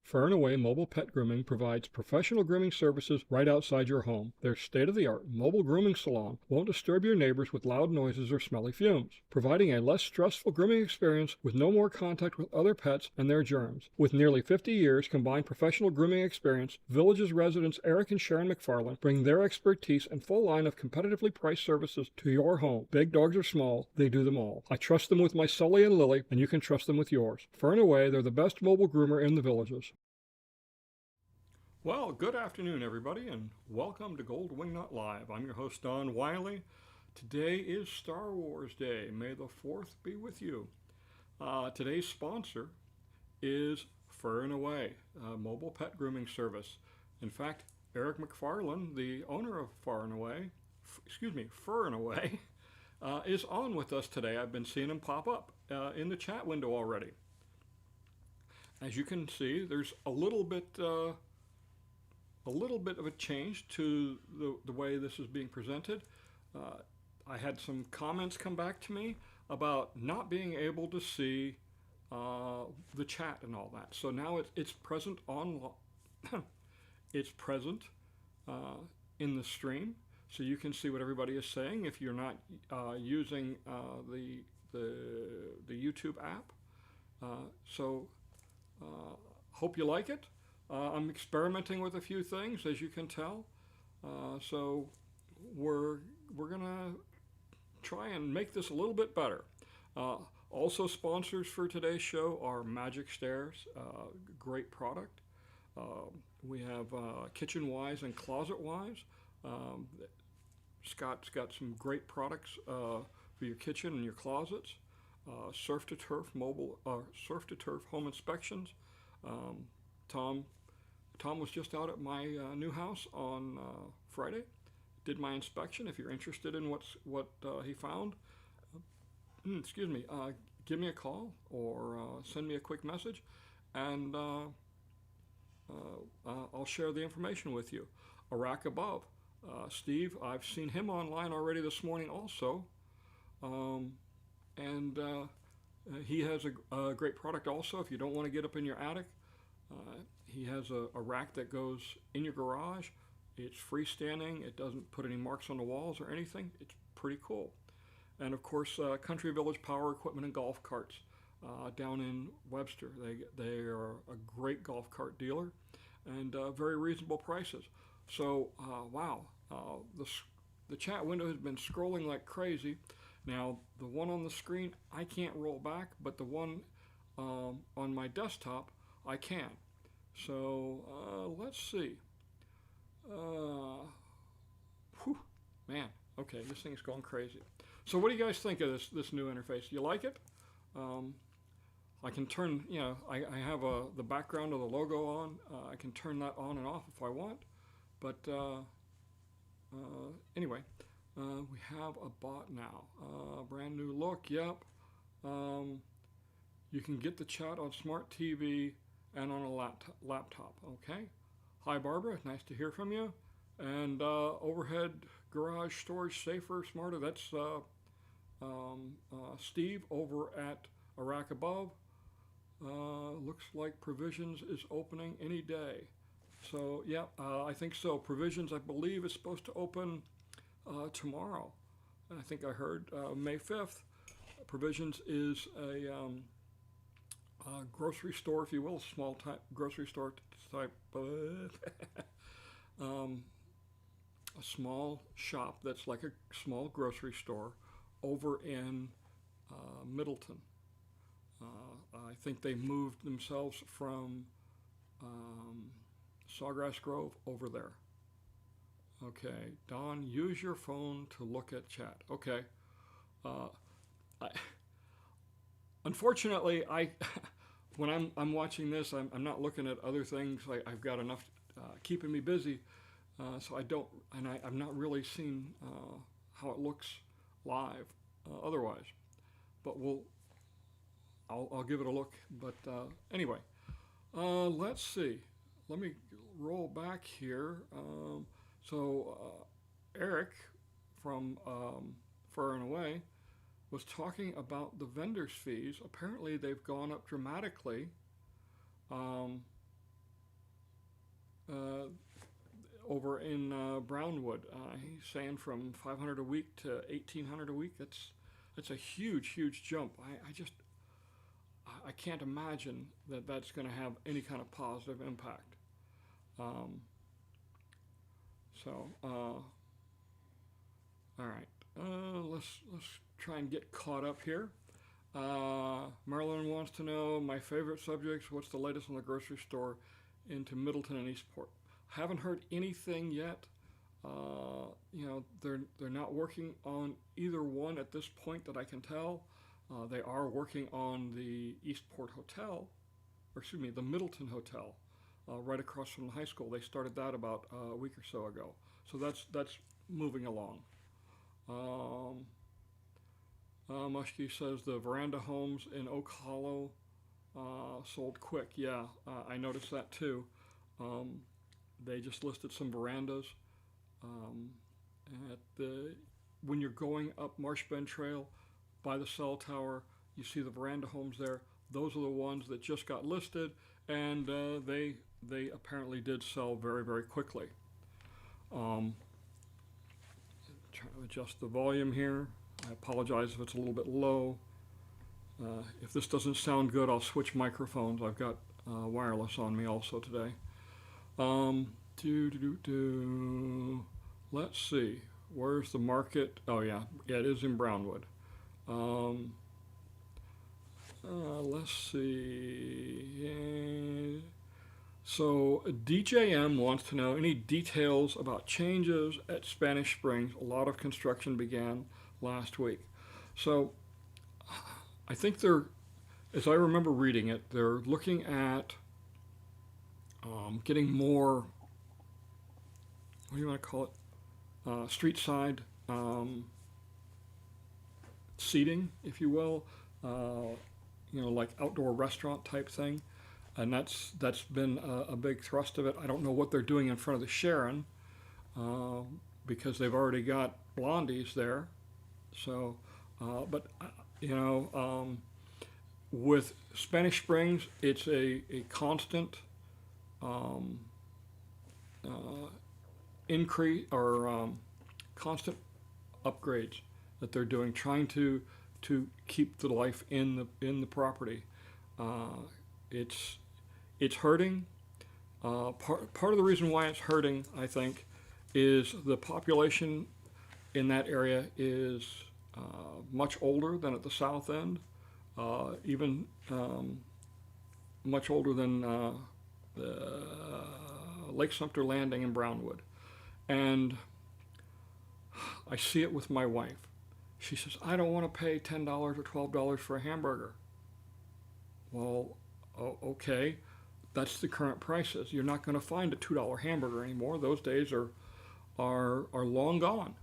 Fur and Away Mobile Pet Grooming provides professional grooming services right outside your home. Their state-of-the-art mobile grooming salon won't disturb your neighbors with loud noises or smelly fumes, providing a less stressful grooming experience with no more contact with other pets and their germs. With nearly 50 years combined professional grooming experience, Village's residents Eric and Sharon McFarland bring their expertise and full line of competitively priced services to your home. Big dogs or small, they do them all. I trust them with my Sully and Lily, and you can trust them with yours. Fur and Away, they're the best mobile groomer in the Villages. Well, good afternoon, everybody, and welcome to Gold Wingnut Live. I'm your host, Don Wiley. Today is Star Wars Day. May the 4th be with you. Today's sponsor is Fur and Away, a mobile pet grooming service. In fact, Eric McFarland, the owner of Fur and Away, is on with us today. I've been seeing him pop up in the chat window already. As you can see, there's a little bit of a change to the way this is being presented. I had some comments come back to me about not being able to see the chat and all that. So now it's present on it's present in the stream, so you can see what everybody is saying if you're not using the YouTube app. Hope you like it. I'm experimenting with a few things, as you can tell. So we're gonna try and make this a little bit better. Also, sponsors for today's show are Magic Stairs, great product. We have Kitchen Wise and Closet Wise. Scott's got some great products for your kitchen and your closets. Surf to Turf home inspections. Tom was just out at my new house on Friday. Did my inspection. If you're interested in what he found, give me a call or send me a quick message, and I'll share the information with you. A Rack Above, Steve. I've seen him online already this morning also, and he has a great product also. If you don't want to get up in your attic. He has a rack that goes in your garage. It's freestanding. It doesn't put any marks on the walls or anything. It's pretty cool. And of course, Country Village Power Equipment and Golf Carts down in Webster. They are a great golf cart dealer and very reasonable prices. So, wow, the chat window has been scrolling like crazy. Now, the one on the screen, I can't roll back, but the one on my desktop, I can. So let's see. Man, okay, this thing's going crazy. So what do you guys think of this new interface? You like it? I can turn, I have the background of the logo on. I can turn that on and off if I want. But anyway, we have a bot now. Brand new look, yep. You can get the chat on smart TV and on a laptop, okay? Hi, Barbara, nice to hear from you. And overhead garage storage safer, smarter, that's Steve over at A Rack Above. Looks like Provisions is opening any day. So, yeah, I think so. Provisions, I believe, is supposed to open tomorrow. I think I heard May 5th. Provisions is a grocery store, if you will, small type grocery store type, a small shop that's like a small grocery store over in Middleton. I think they moved themselves from Sawgrass Grove over there. Okay, Don, use your phone to look at chat. Okay. Unfortunately, when I'm watching this, I'm not looking at other things. I've got enough keeping me busy, so I don't, and I'm not really seeing how it looks live otherwise. But I'll give it a look. But anyway, let's see. Let me roll back here. Eric from Fur and Away was talking about the vendor's fees. Apparently they've gone up dramatically uh, over in Brownwood. He's saying from 500 a week to 1,800 a week. That's a huge, huge jump. I can't imagine that that's going to have any kind of positive impact. Um, all right. Let's try and get caught up here. Marilyn wants to know my favorite subjects. What's the latest on the grocery store into Middleton and Eastport? Haven't heard anything yet. They're not working on either one at this point that I can tell. They are working on the Eastport Hotel, or excuse me, the Middleton Hotel, right across from the high school. They started that about a week or so ago. So that's moving along. Mushke says the veranda homes in Oak Hollow sold quick. Yeah, I noticed that too. They just listed some verandas um, when you're going up Marsh Bend Trail by the cell tower. You see the veranda homes there. Those are the ones that just got listed, and they apparently did sell very, very quickly. Trying to adjust the volume here. I apologize if it's a little bit low. If this doesn't sound good, I'll switch microphones. I've got wireless on me also today. Let's see. Where's the market? Oh yeah, it is in Brownwood. Let's see. Yeah. So DJM wants to know any details about changes at Spanish Springs. A lot of construction began last week. So I think as I remember reading it, they're looking at getting more, what do you want to call it, street side seating, if you will, like outdoor restaurant type thing. And that's been a big thrust of it. I don't know what they're doing in front of the Sharon because they've already got Blondie's there. So, with Spanish Springs, it's a constant increase or constant upgrades that they're doing, trying to keep the life in the property. It's hurting. Part of the reason why it's hurting, I think, is the population in that area is much older than at the south end, even much older than Lake Sumter Landing in Brownwood. And I see it with my wife. She says, I don't want to pay $10 or $12 for a hamburger. Well, okay, that's the current prices. You're not going to find a $2 hamburger anymore. Those days are long gone.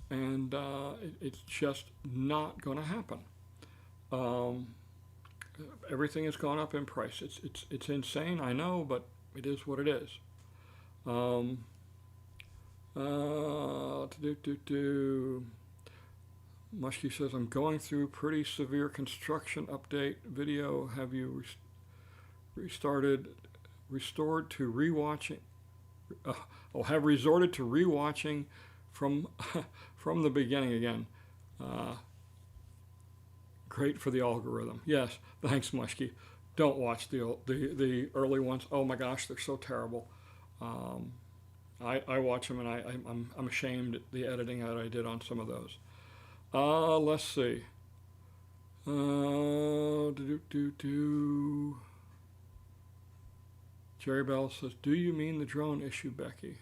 And it's just not going to happen. Everything has gone up in price. It's insane, I know, but it is what it is. Muskie says, I'm going through pretty severe construction update video. Have you restored to rewatching? Have resorted to rewatching from the beginning again. Great for the algorithm. Yes, thanks, Muskie. Don't watch the early ones. Oh my gosh, they're so terrible. I watch them and I'm ashamed at the editing that I did on some of those. Let's see. Jerry Bell says, do you mean the drone issue, Becky?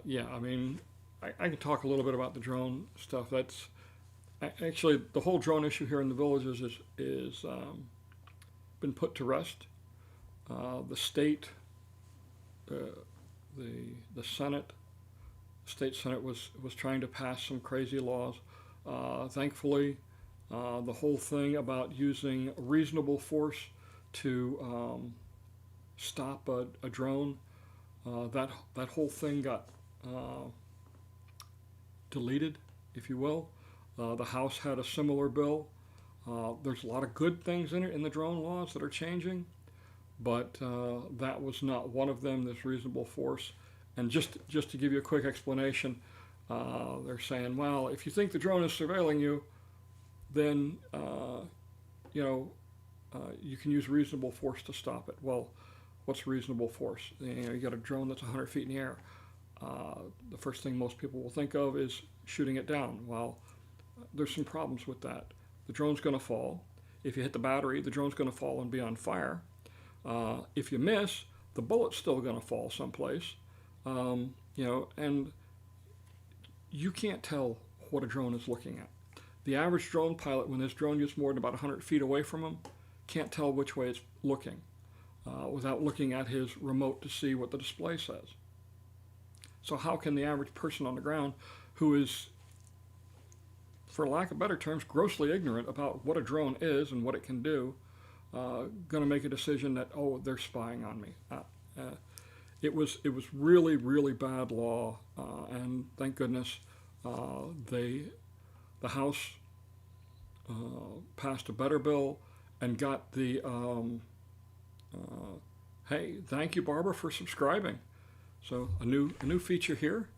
Yeah, I mean, I can talk a little bit about the drone stuff. That's actually the whole drone issue here in the villages is been put to rest. The state, the Senate, state Senate was trying to pass some crazy laws. Thankfully, the whole thing about using reasonable force to stop a drone, that whole thing got deleted, if you will. The House had a similar bill. There's a lot of good things in it in the drone laws that are changing, but that was not one of them. This reasonable force, and just to give you a quick explanation, they're saying, well, if you think the drone is surveilling you, then you can use reasonable force to stop it. Well, what's reasonable force? You got a drone that's 100 feet in the air. The first thing most people will think of is shooting it down. Well, there's some problems with that. The drone's going to fall. If you hit the battery, the drone's going to fall and be on fire. If you miss, the bullet's still going to fall someplace. And you can't tell what a drone is looking at. The average drone pilot, when this drone gets more than about 100 feet away from him, can't tell which way it's looking without looking at his remote to see what the display says. So how can the average person on the ground, who is, for lack of better terms, grossly ignorant about what a drone is and what it can do, going to make a decision that, oh, they're spying on me? It was really, really bad law, and thank goodness the House passed a better bill and got the, hey, thank you, Barbara, for subscribing. So a new feature here.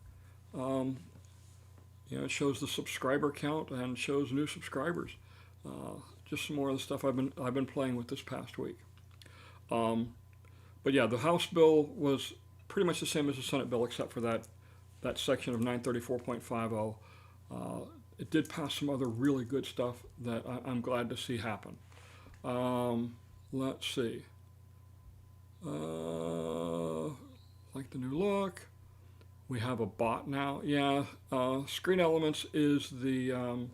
It shows the subscriber count and shows new subscribers. Just some more of the stuff I've been playing with this past week. But yeah, the House bill was pretty much the same as the Senate bill, except for that section of 934.50. It did pass some other really good stuff that I'm glad to see happen. Let's see. Like the new look. We have a bot now. Yeah, Screen Elements is the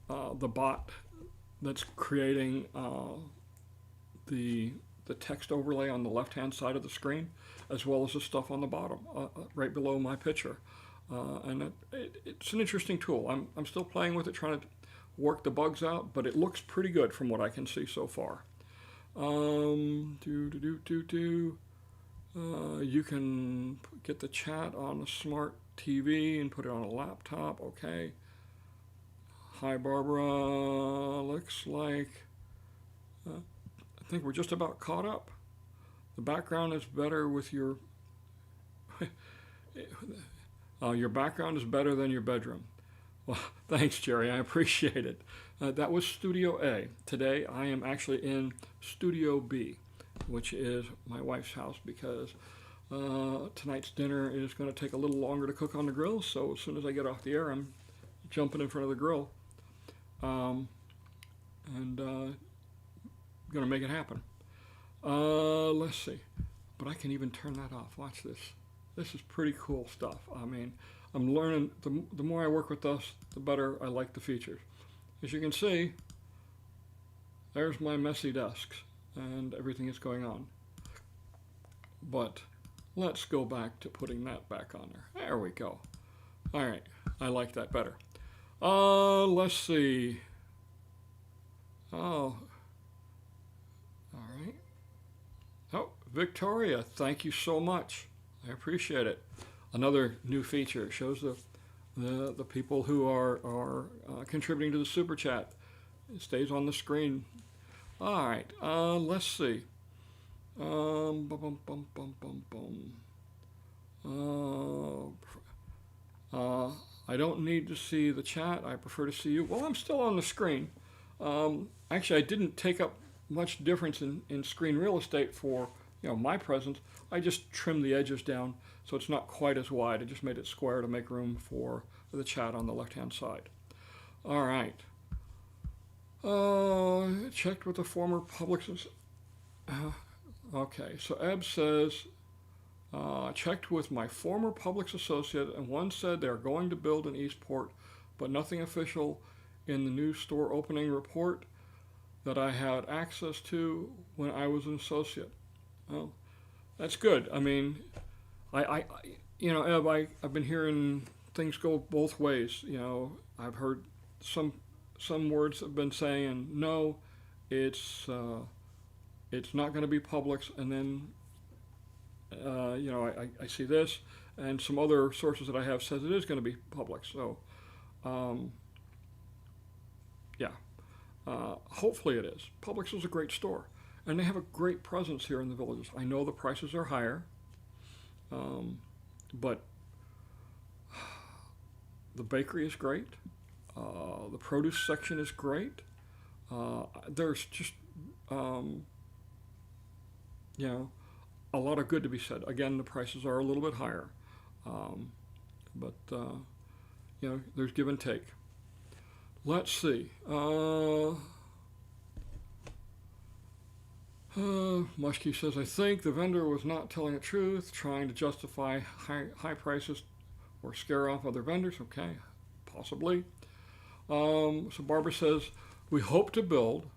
bot that's creating the text overlay on the left-hand side of the screen, as well as the stuff on the bottom, right below my picture. And it's an interesting tool. I'm still playing with it, trying to work the bugs out, but it looks pretty good from what I can see so far. You can get the chat on a smart TV and put it on a laptop. Okay. Hi, Barbara. Looks like I think we're just about caught up. The background is better with your your background is better than your bedroom. Well, thanks, Jerry. I appreciate it. That was Studio A. Today I am actually in Studio B, which is my wife's house, because tonight's dinner is going to take a little longer to cook on the grill. So as soon as I get off the air, I'm jumping in front of the grill and going to make it happen. Let's see. But I can even turn that off. Watch this. This is pretty cool stuff. I mean, I'm learning. The more I work with this, the better I like the features. As you can see, there's my messy desks and everything that's going on. But let's go back to putting that back on there. There we go. All right, I like that better. Let's see. Oh, all right. Oh, Victoria, thank you so much. I appreciate it. Another new feature. It shows the people who are contributing to the super chat. It stays on the screen. All right. Let's see. I don't need to see the chat. I prefer to see you. Well, I'm still on the screen. Actually, I didn't take up much difference in screen real estate for my presence. I just trimmed the edges down so it's not quite as wide. I just made it square to make room for the chat on the left-hand side. All right. Checked with the former public. Okay, so Eb says, checked with my former Publix associate, and one said they're going to build in Eastport, but nothing official in the new store opening report that I had access to when I was an associate. Well, that's good. I mean, Eb, I've been hearing things go both ways. I've heard some words have been saying no, it's not going to be Publix, and then I see this, and some other sources that I have says it is going to be Publix. So yeah, Hopefully it is. Publix is a great store, and they have a great presence here in the Villages. I know the prices are higher, but the bakery is great. The produce section is great. There's just, a lot of good to be said. Again, the prices are a little bit higher, but there's give and take. Let's see. Mushkey says, I think the vendor was not telling the truth, trying to justify high prices or scare off other vendors. Okay, possibly. So Barbara says, we hope to build.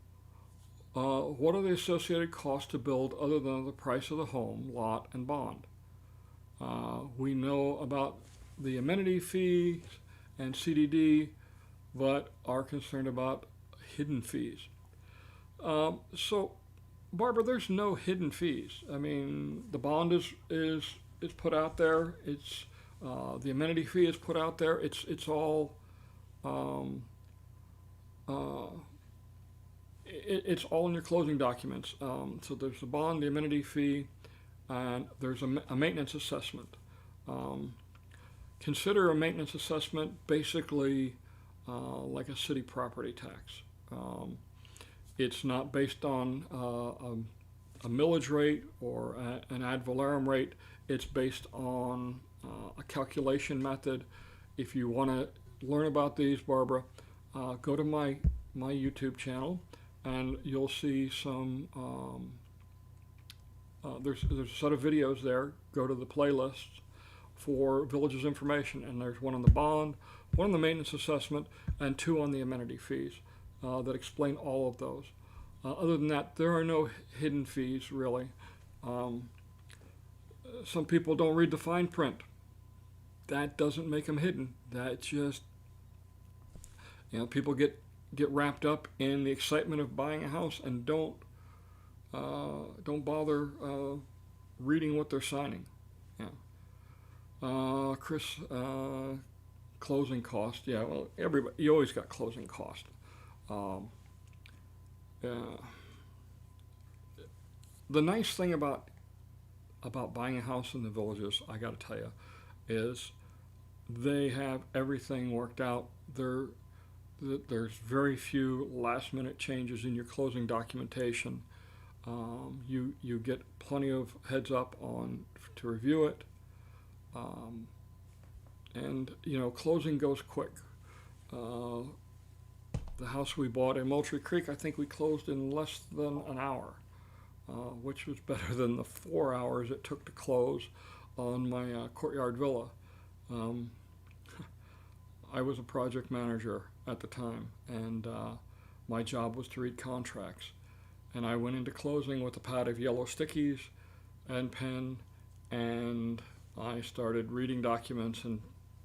What are the associated costs to build other than the price of the home, lot, and bond? We know about the amenity fees and CDD, but are concerned about hidden fees. So, Barbara, there's no hidden fees. I mean, the bond is put out there. It's the amenity fee is put out there. It's all it's all in your closing documents. So there's the bond, the amenity fee, and there's a maintenance assessment. Consider a maintenance assessment basically like a city property tax. It's not based on a millage rate or an ad valorem rate. It's based on a calculation method. If you want to learn about these, Barbara, go to my YouTube channel, and you'll see some. There's a set of videos there. Go to the playlist for Villages information, and there's one on the bond, one on the maintenance assessment, and two on the amenity fees that explain all of those. Other than that, there are no hidden fees, really. Some people don't read the fine print. That doesn't make them hidden. That just, people get wrapped up in the excitement of buying a house and don't bother reading what they're signing. Chris, closing cost. Yeah, well, you always got closing cost. The nice thing about buying a house in the Villages, I got to tell you, is they have everything worked out. There's very few last-minute changes in your closing documentation. You get plenty of heads up to review it, and closing goes quick. The house we bought in Moultrie Creek, I think we closed in less than an hour, which was better than the 4 hours it took to close on my Courtyard Villa. I was a project manager at the time, and my job was to read contracts. And I went into closing with a pad of yellow stickies and pen, and I started reading documents and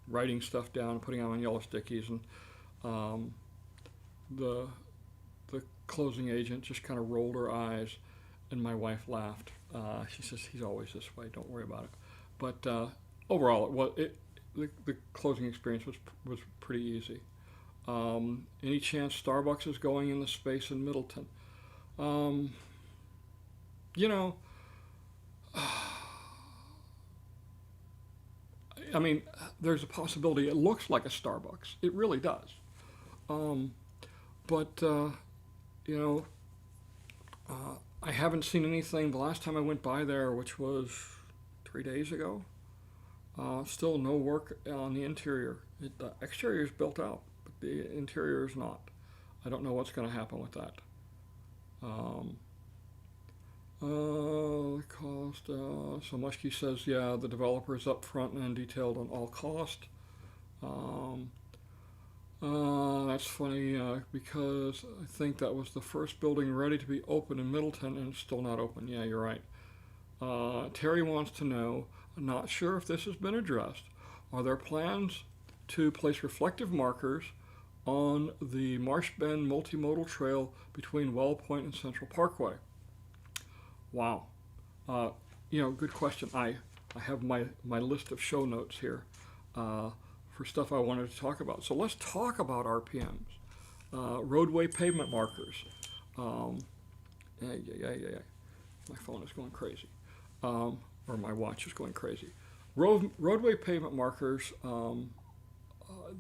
writing stuff down, putting them on yellow stickies, and the closing agent just kind of rolled her eyes, and my wife laughed. She says, he's always this way, don't worry about it. But overall, the closing experience was pretty easy. Any chance Starbucks is going in the space in Middleton? I mean, there's a possibility. It looks like a Starbucks. It really does. But I haven't seen anything. The last time I went by there, which was 3 days ago, still no work on the interior. The exterior is built out, but the interior is not. I don't know what's going to happen with that. Cost. So Mushkey says, yeah, the developer is upfront and detailed on all cost. That's funny because I think that was the first building ready to be open in Middleton, and it's still not open. Yeah, you're right. Terry wants to know, I'm not sure if this has been addressed. Are there plans to place reflective markers on the Marsh Bend multimodal trail between Well Point and Central Parkway? Wow. Good question. I have my list of show notes here for stuff I wanted to talk about. So let's talk about RPMs. roadway pavement markers. Um, yeah. My phone is going crazy, or my watch is going crazy. Roadway pavement markers,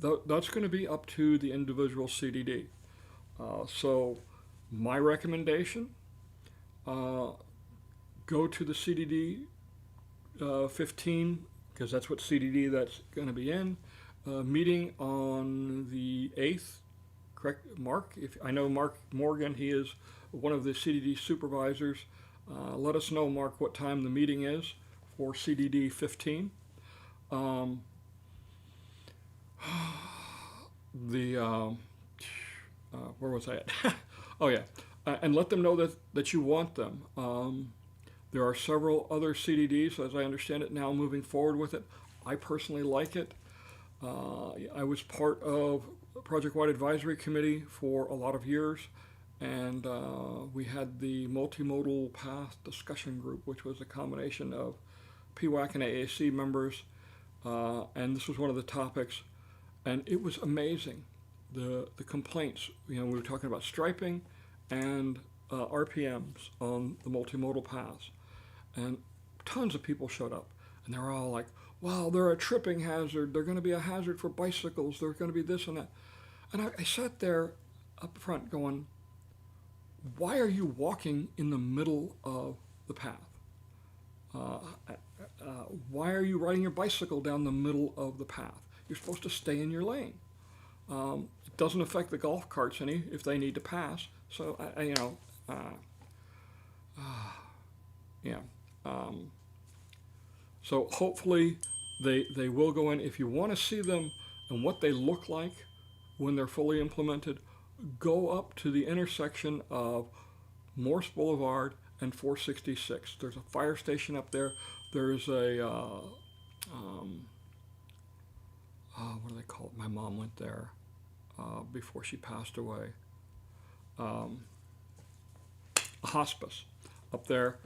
that's going to be up to the individual CDD. So my recommendation, go to the CDD 15, because that's what CDD that's going to be in, meeting on the 8th, correct, Mark? If I know Mark Morgan, he is one of the CDD supervisors. Let us know, Mark, what time the meeting is for CDD 15. Where was I at? Oh yeah, and let them know that you want them. There are several other CDDs, as I understand it now, moving forward with it. I personally like it. I was part of a project-wide advisory committee for a lot of years, and we had the multimodal path discussion group, which was a combination of PWAC and AAC members, and this was one of the topics, and it was amazing. The complaints, we were talking about striping and RPMs on the multimodal paths, and tons of people showed up, and they were all like, wow, they're a tripping hazard, they're going to be a hazard for bicycles, they're going to be this and that. And I sat there up front going, why are you walking in the middle of the path? Why are you riding your bicycle down the middle of the path? You're supposed to stay in your lane. It doesn't affect the golf carts any if they need to pass. So, yeah. So hopefully they will go in. If you want to see them and what they look like when they're fully implemented, go up to the intersection of Morse Boulevard and 466. There's a fire station up there. There's a, what do they call it? My mom went there before she passed away. A hospice up there.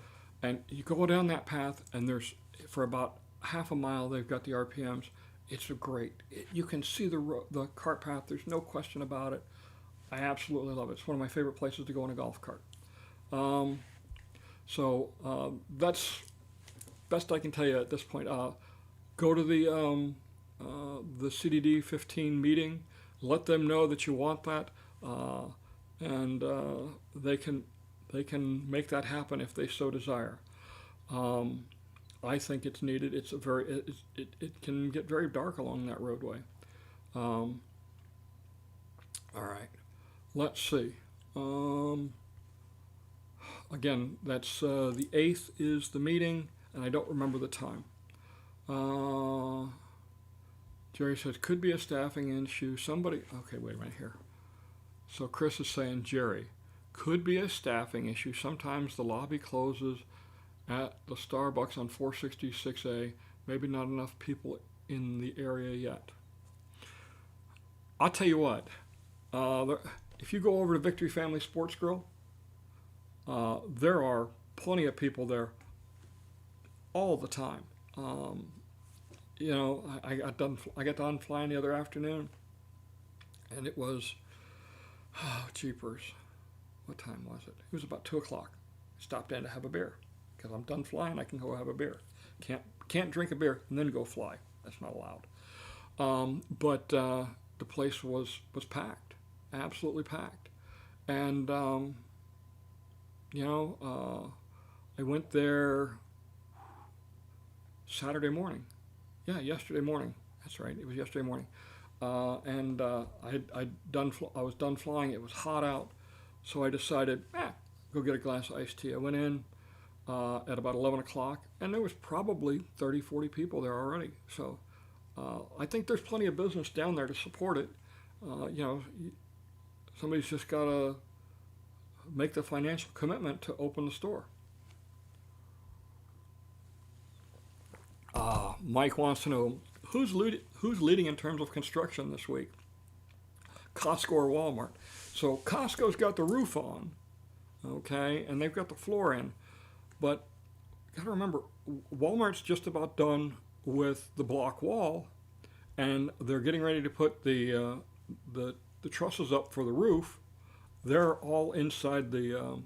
And you go down that path, and there's, for about half a mile, they've got the RPMs. It's you can see the cart path. There's no question about it. I absolutely love it. It's one of my favorite places to go in a golf cart. That's best I can tell you at this point. Go to the CDD 15 meeting. Let them know that you want that, and they can make that happen if they so desire. I think it's needed. It can get very dark along that roadway. All right, let's see. Again, that's the 8th is the meeting, and I don't remember the time. Jerry says, could be a staffing issue. Okay, wait a minute here. So Chris is saying, Jerry, could be a staffing issue. Sometimes the lobby closes at the Starbucks on 466A. Maybe not enough people in the area yet. I'll tell you what, if you go over to Victory Family Sports Grill, there are plenty of people there all the time. I got done flying the other afternoon, and it was, jeepers. What time was it? It was about 2 o'clock. I stopped in to have a beer because I'm done flying. I can go have a beer. Can't drink a beer and then go fly. That's not allowed. But the place was packed, absolutely packed, and I went there Saturday morning. Yeah, yesterday morning. That's right. It was yesterday morning, and I was done flying. It was hot out. So I decided, go get a glass of iced tea. I went in at about 11 o'clock, and there was probably 30, 40 people there already. So I think there's plenty of business down there to support it. Somebody's just got to make the financial commitment to open the store. Mike wants to know, who's leading in terms of construction this week? Costco or Walmart? So Costco's got the roof on, okay, and they've got the floor in, but got to remember, Walmart's just about done with the block wall, and they're getting ready to put the the trusses up for the roof, they're all inside the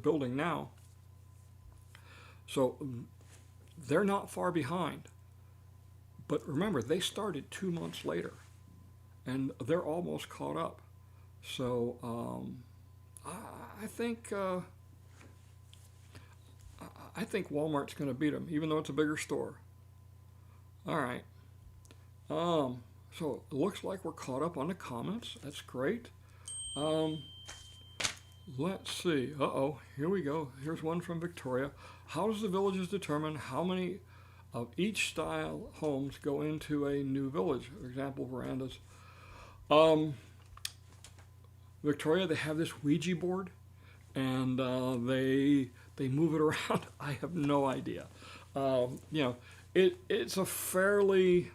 building now. So they're not far behind. But remember, they started 2 months later, and they're almost caught up. So I think Walmart's going to beat them, even though it's a bigger store. All right. So it looks like we're caught up on the comments. That's great. Let's see. Here we go. Here's one from Victoria. How does the villages determine how many of each style homes go into a new village? For example, verandas. Victoria, they have this Ouija board, and they move it around. I have no idea. It's a fairly,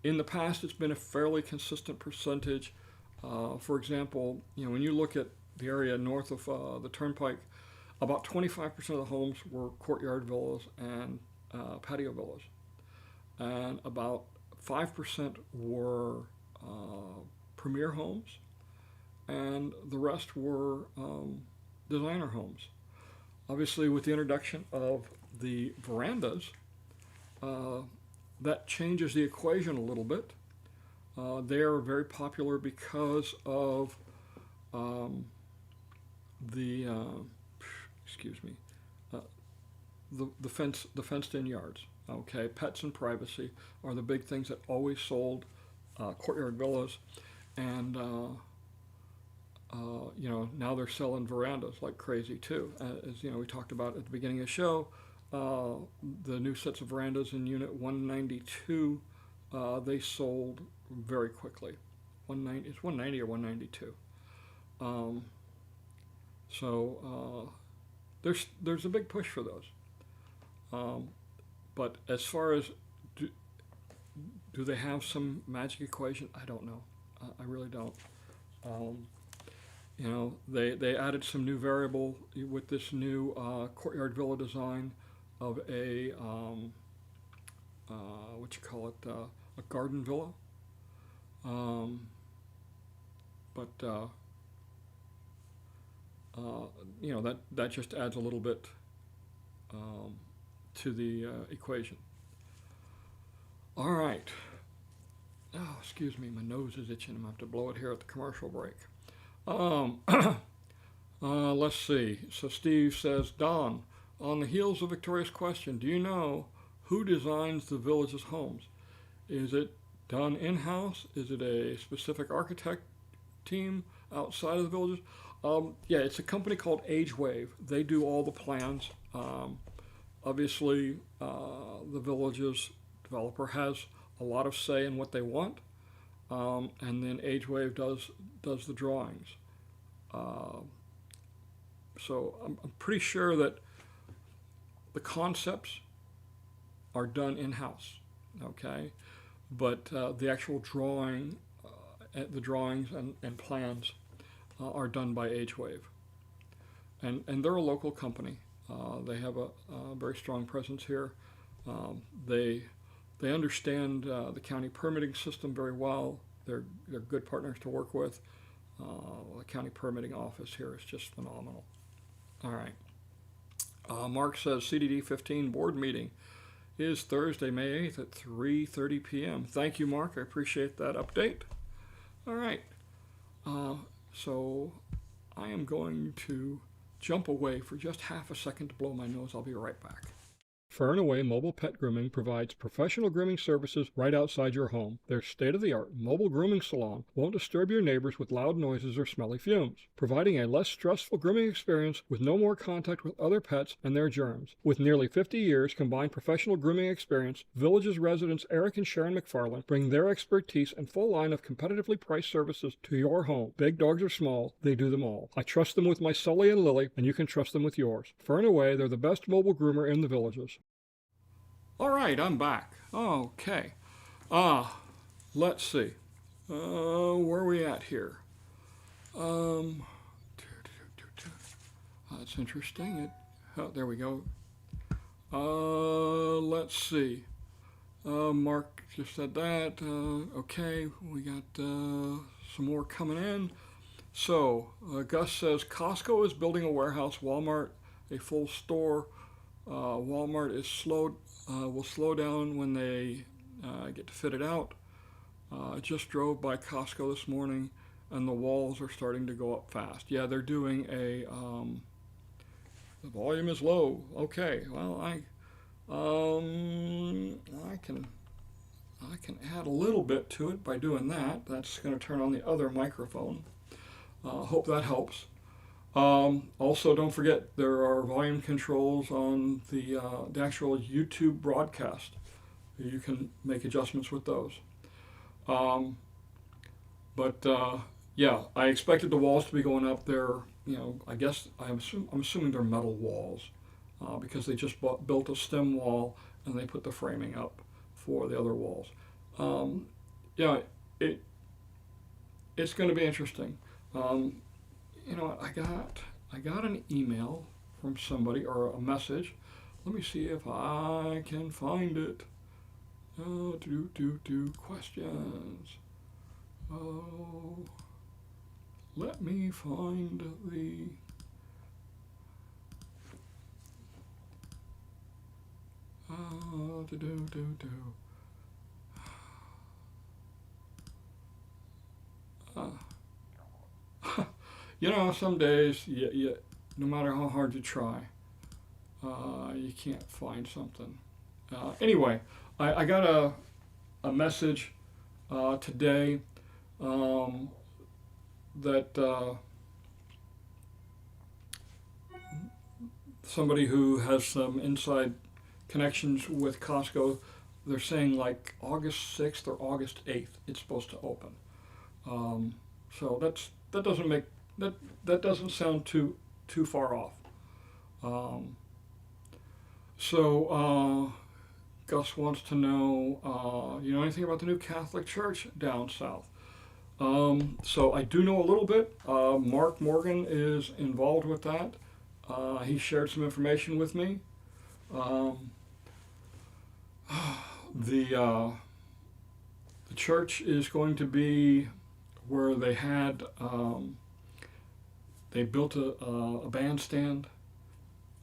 in the past, it's been a fairly consistent percentage. For example, when you look at the area north of the Turnpike, about 25% of the homes were courtyard villas and patio villas, and about 5% were premier homes, and the rest were designer homes. Obviously, with the introduction of the verandas, that changes the equation a little bit. They are very popular because of the fenced-in yards. Okay, pets and privacy are the big things that always sold courtyard villas, and now they're selling verandas like crazy too. As we talked about at the beginning of the show, the new sets of verandas in Unit 192, they sold very quickly. It's 190 or 192. So there's a big push for those. But as far as do they have some magic equation? I don't know. I really don't. They added some new variable with this new courtyard villa design of a a garden villa. That just adds a little bit to the equation. All right. Oh, excuse me, my nose is itching. I'm going to have to blow it here at the commercial break. Let's see. So Steve says, Don, on the heels of Victoria's question, do you know who designs the village's homes? Is it done in-house? Is it a specific architect team outside of the villages? Yeah, it's a company called AgeWave. They do all the plans. Obviously, the village's developer has a lot of say in what they want, and then AgeWave does the drawings. So I'm pretty sure that the concepts are done in-house, okay? But the actual drawings and plans are done by AgeWave. And they're a local company. They have a very strong presence here. They understand the county permitting system very well. They're good partners to work with. The county permitting office here is just phenomenal. All right. Mark says CDD 15 board meeting is Thursday, May 8th at 3:30 p.m. Thank you, Mark. I appreciate that update. All right. So I am going to jump away for just half a second to blow my nose. I'll be right back. Far and Away Mobile Pet Grooming provides professional grooming services right outside your home. Their state-of-the-art mobile grooming salon won't disturb your neighbors with loud noises or smelly fumes, providing a less stressful grooming experience with no more contact with other pets and their germs. With nearly 50 years combined professional grooming experience, Village's residents Eric and Sharon McFarland bring their expertise and full line of competitively priced services to your home. Big dogs or small, they do them all. I trust them with my Sully and Lily, and you can trust them with yours. Far and Away, they're the best mobile groomer in the Villages. All right, I'm back. Okay. Let's see. Where are we at here? That's interesting. There we go. Let's see. Mark just said that. Okay, we got some more coming in. So, Gus says Costco is building a warehouse, Walmart a full store. Walmart is will slow down when they get to fit it out. I just drove by Costco this morning, and the walls are starting to go up fast. Yeah, they're doing a. The volume is low. Okay, well I can add a little bit to it by doing that. That's going to turn on the other microphone. Hope that helps. Also, don't forget there are volume controls on the actual YouTube broadcast. You can make adjustments with those. Um, but yeah, I expected the walls to be going up there. I guess I'm assuming they're metal walls because they just built a stem wall and they put the framing up for the other walls. Yeah, it's going to be interesting. I got an email from somebody or a message. Let me see if I can find it. Questions. Oh, let me find the. Do do do do. Some days, no matter how hard you try, you can't find something. Anyway, I got a message today that somebody who has some inside connections with Costco, they're saying like August 6th or August 8th it's supposed to open. So that doesn't sound too far off. Gus wants to know, anything about the new Catholic Church down south? So I do know a little bit. Mark Morgan is involved with that. He shared some information with me. The church is going to be where they had they built a bandstand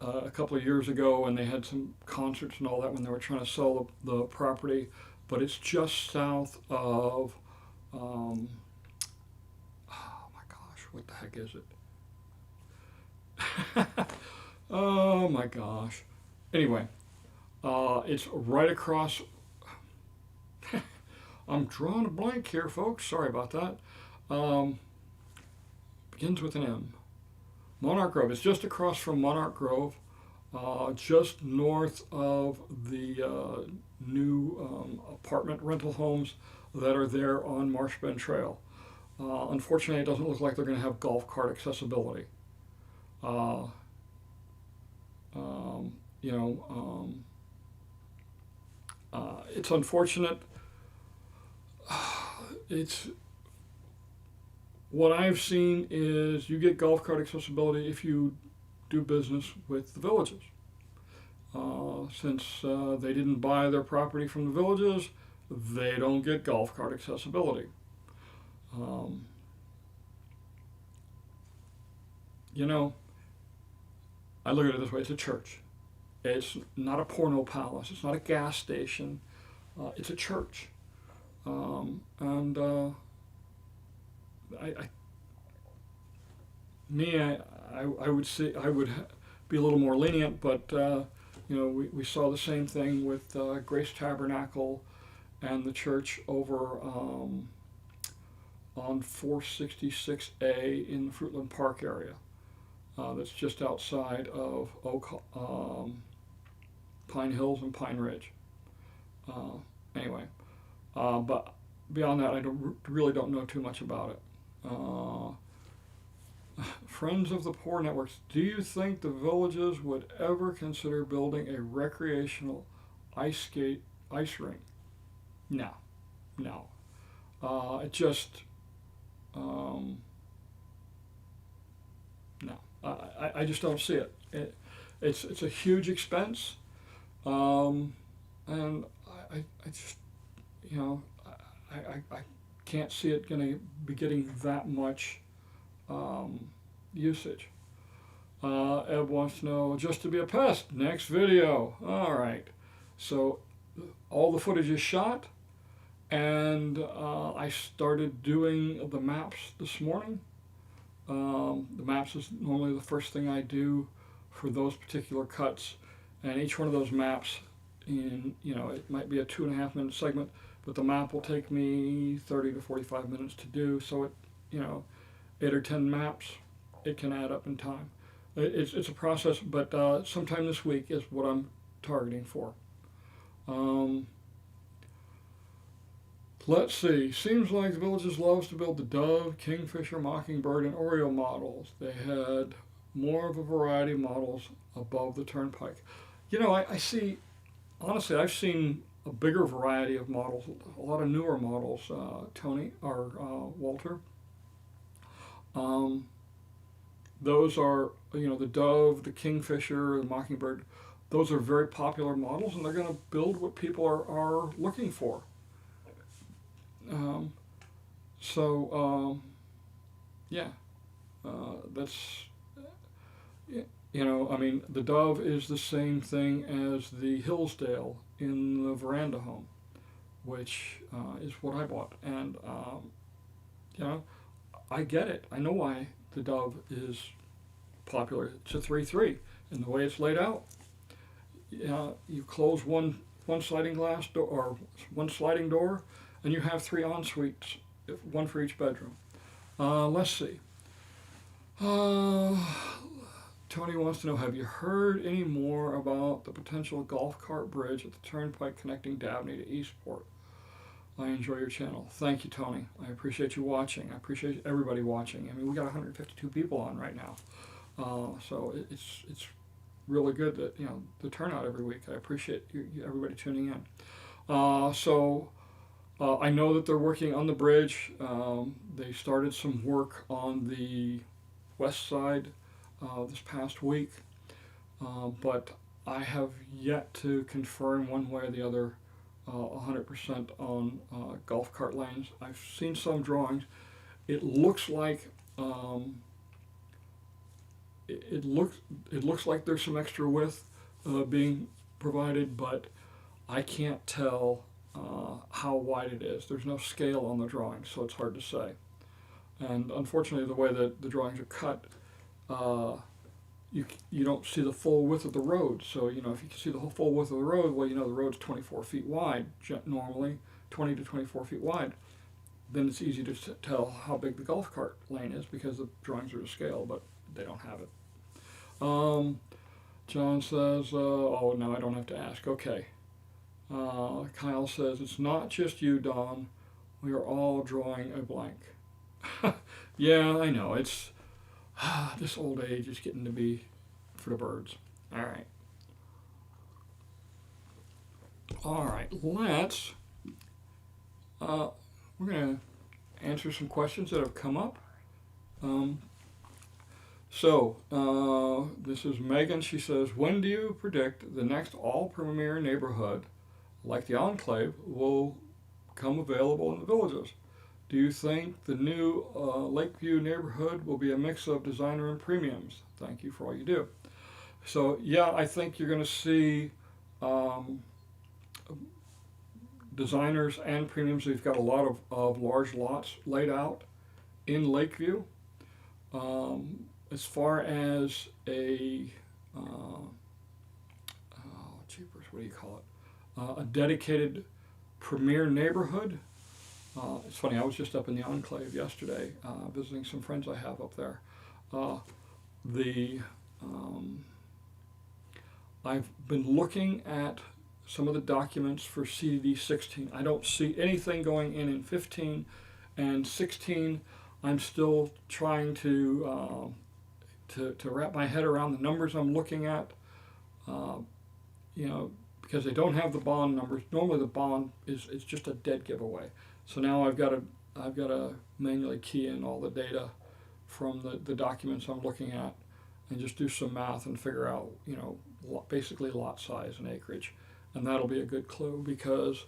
a couple of years ago, and they had some concerts and all that when they were trying to sell the property. But it's just south of oh my gosh, what the heck is it? Oh my gosh. Anyway, it's right across. I'm drawing a blank here, folks. Sorry about that. Begins with an M. Monarch Grove. It's just across from Monarch Grove, just north of the new apartment rental homes that are there on Marsh Bend Trail. Unfortunately, it doesn't look like they're going to have golf cart accessibility. It's unfortunate. It's what I've seen is you get golf cart accessibility if you do business with the villages. Since they didn't buy their property from the villages, they don't get golf cart accessibility. I look at it this way: it's a church. It's not a porno palace. It's not a gas station. It's a church. I would say I would be a little more lenient, but we saw the same thing with Grace Tabernacle and the church over on 466A in the Fruitland Park area. That's just outside of Pine Hills and Pine Ridge. Anyway, but beyond that, I really don't know too much about it. Friends of the Poor Networks, do you think the villages would ever consider building a recreational ice rink? No. It just no. I just don't see it. It's a huge expense, and I just, you know, I can't see it going to be getting that much usage. Ed wants to know, just to be a pest, next video. All right. So all the footage is shot, and I started doing the maps this morning. The maps is normally the first thing I do for those particular cuts, and each one of those maps, it might be a 2.5 minute segment, but the map will take me 30 to 45 minutes to do. So it, 8 or 10 maps, it can add up in time. It's a process, but sometime this week is what I'm targeting for. Let's see. Seems like the Villages loves to build the dove, kingfisher, mockingbird, and oriole models. They had more of a variety of models above the turnpike. I see, honestly, I've seen a bigger variety of models, a lot of newer models, Tony, or Walter. Those are, the dove, the kingfisher, the mockingbird. Those are very popular models, and they're going to build what people are looking for. That's, the dove is the same thing as the Hillsdale in the veranda home, which is what I bought. And, I get it. I know why the dove is popular. It's a 3-3, and the way it's laid out, you close one sliding glass door or one sliding door, and you have 3 en-suites, one for each bedroom. Let's see. Tony wants to know, have you heard any more about the potential golf cart bridge at the turnpike connecting Dabney to Eastport? I enjoy your channel. Thank you, Tony. I appreciate you watching. I appreciate everybody watching. I mean, we got 152 people on right now. So it's really good that, the turnout every week. I appreciate everybody tuning in. I know that they're working on the bridge. They started some work on the west side this past week, but I have yet to confirm one way or the other 100% on golf cart lanes. I've seen some drawings. It looks like it looks like there's some extra width being provided, but I can't tell how wide it is. There's no scale on the drawing, so it's hard to say. And unfortunately, the way that the drawings are cut, you don't see the full width of the road. So, if you can see the whole full width of the road, well, the road's 24 feet wide, normally 20 to 24 feet wide. Then it's easy to tell how big the golf cart lane is because the drawings are to scale, but they don't have it. John says, oh, no, I don't have to ask. Okay. Kyle says, it's not just you, Don. We are all drawing a blank. Yeah, I know. It's this old age is getting to be for the birds. All right. Let's. We're going to answer some questions that have come up. This is Megan. She says, when do you predict the next all-premier neighborhood, like the Enclave, will come available in the Villages? Do you think the new Lakeview neighborhood will be a mix of designer and premiums? Thank you for all you do. So, yeah, I think you're going to see designers and premiums. We've got a lot of large lots laid out in Lakeview. As far as a, what do you call it? A dedicated premier neighborhood. It's funny, I was just up in the Enclave yesterday, visiting some friends I have up there. I've been looking at some of the documents for CDD 16. I don't see anything going in 15 and 16. I'm still trying to wrap my head around the numbers I'm looking at, because they don't have the bond numbers. Normally the bond is just a dead giveaway. So now I've got to manually key in all the data from the documents I'm looking at and just do some math and figure out, basically lot size and acreage. and that'll be a good clue because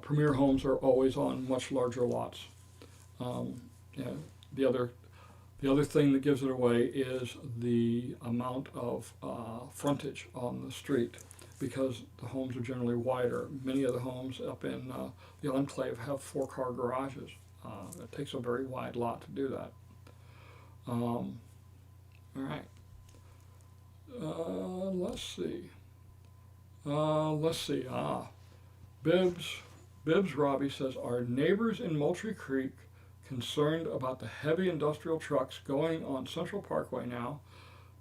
premier homes are always on much larger lots. Yeah, the other thing that gives it away is the amount of frontage on the street, because the homes are generally wider. Many of the homes up in the enclave have 4-car garages. It takes a very wide lot to do that. All right. Let's see. Bibbs Robbie says, are neighbors in Moultrie Creek concerned about the heavy industrial trucks going on Central Parkway now?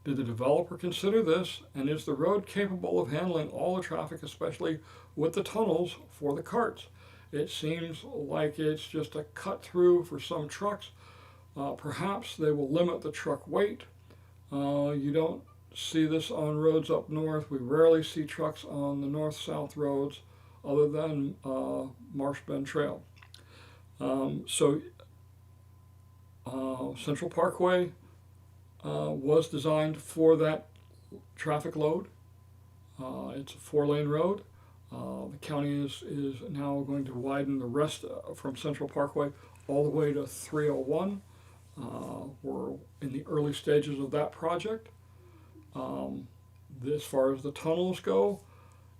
Did the developer consider this? And is the road capable of handling all the traffic, especially with the tunnels for the carts? It seems like it's just a cut through for some trucks. Perhaps they will limit the truck weight. You don't see this on roads up north. We rarely see trucks on the north-south roads other than Marsh Bend Trail. Central Parkway was designed for that traffic load. It's a 4-lane road. The county is now going to widen the rest from Central Parkway all the way to 301. We're in the early stages of that project. As far as the tunnels go,